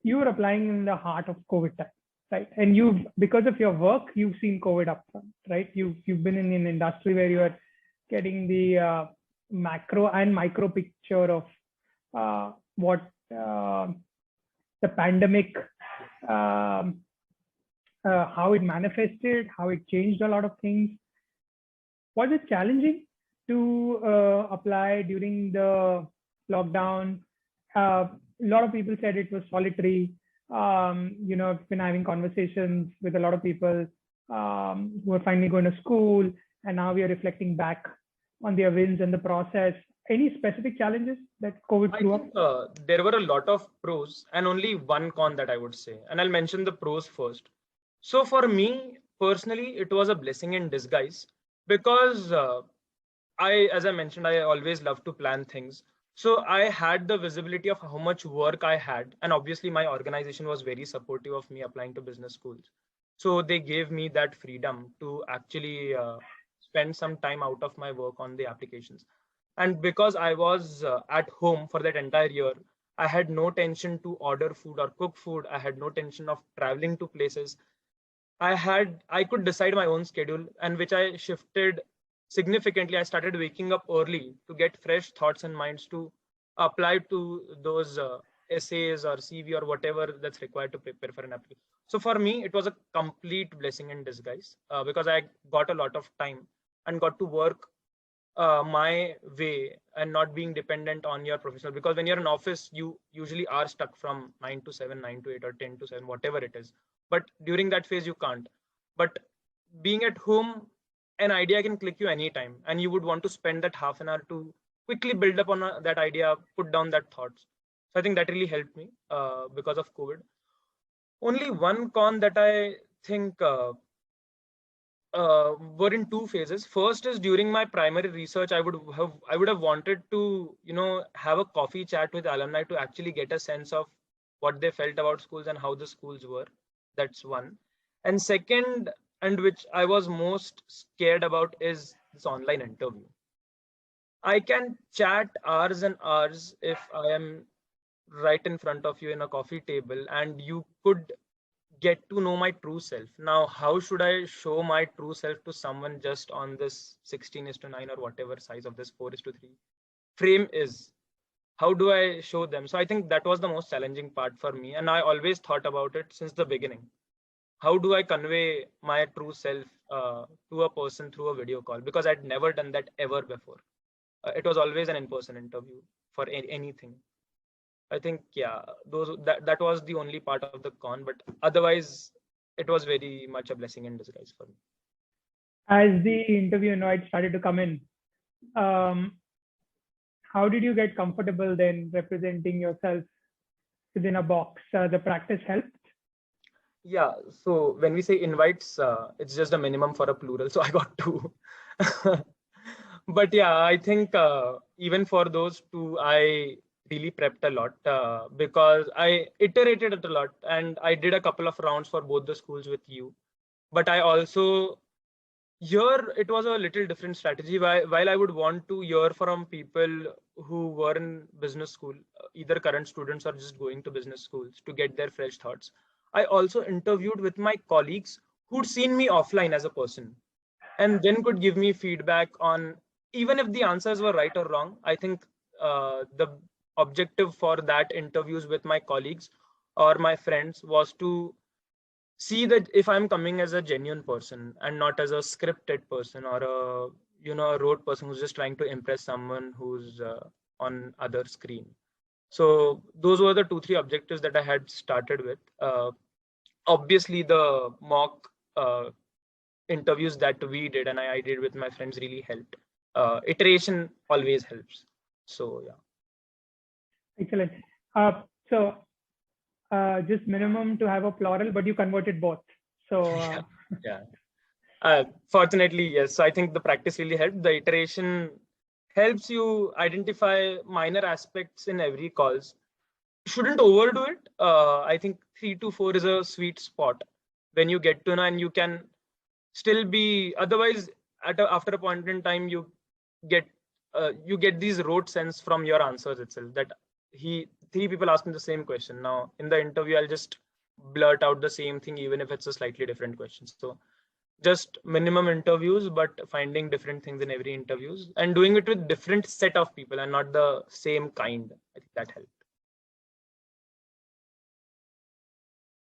you were applying in the heart of COVID time, right? And because of your work, you've seen COVID upfront, right? You've been in an industry where you are getting the macro and micro picture of what the pandemic, how it manifested, how it changed a lot of things. Was it challenging to apply during the lockdown? A lot of people said it was solitary. I've been having conversations with a lot of people who are finally going to school, and now we are reflecting back on their wins and the process. Any specific challenges that COVID threw up? There were a lot of pros and only one con that I would say, and I'll mention the pros first. So for me personally, it was a blessing in disguise because as I mentioned, I always love to plan things. So I had the visibility of how much work I had, and obviously my organization was very supportive of me applying to business schools. So they gave me that freedom to actually spend some time out of my work on the applications. And because I was at home for that entire year, I had no tension to order food or cook food. I had no tension of traveling to places. I could decide my own schedule, and which I shifted significantly. I started waking up early to get fresh thoughts and minds to apply to those essays or CV or whatever that's required to prepare for an application. So for me, it was a complete blessing in disguise because I got a lot of time and got to work my way and not being dependent on your professional. Because when you're in office, you usually are stuck from 9 to 7, 9 to 8, or 10 to 7, whatever it is. But during that phase, you can't. But being at home, an idea can click you anytime, and you would want to spend that half an hour to quickly build up on that idea, put down that thoughts. So I think that really helped me because of COVID. Only one con that I think were in two phases. First is during my primary research, I would have wanted to have a coffee chat with alumni to actually get a sense of what they felt about schools and how the schools were. That's one. And second, and which I was most scared about, is this online interview. I can chat hours and hours if I am right in front of you in a coffee table, and you could get to know my true self. Now, how should I show my true self to someone just on this 16:9 or whatever size of this 4:3 frame is? How do I show them? So I think that was the most challenging part for me. And I always thought about it since the beginning. How do I convey my true self to a person through a video call? Because I'd never done that ever before. It was always an in-person interview for anything. I think, yeah, that was the only part of the con, but otherwise it was very much a blessing in disguise for me. As the interview invite started to come in, how did you get comfortable then representing yourself within a box? The practice helped? Yeah, so when we say invites, it's just a minimum for a plural, so I got two. But yeah, I think even for those two, I really prepped a lot because I iterated it a lot, and I did a couple of rounds for both the schools with you. But I also, here it was a little different strategy. While I would want to hear from people who were in business school, either current students or just going to business schools, to get their fresh thoughts, I also interviewed with my colleagues who'd seen me offline as a person, and then could give me feedback on, even if the answers were right or wrong. I think the objective for that interviews with my colleagues or my friends was to see that if I'm coming as a genuine person and not as a scripted person or a rote person who's just trying to impress someone who's on other screen. So those were the 2-3 objectives that I had started with. Obviously the mock interviews that we did and I did with my friends really helped. Iteration always helps. So yeah. Excellent. So just minimum to have a plural, but you converted both. So yeah. Fortunately, yes. So I think the practice really helped. The iteration helps you identify minor aspects in every calls. Shouldn't overdo it. I think 3 to 4 is a sweet spot when you get to know, and you can still be, otherwise after a point in time you get these rote sense from your answers itself that three people ask me the same question. Now in the interview, I'll just blurt out the same thing, even if it's a slightly different question. So just minimum interviews, but finding different things in every interviews and doing it with different set of people and not the same kind. I think that helps.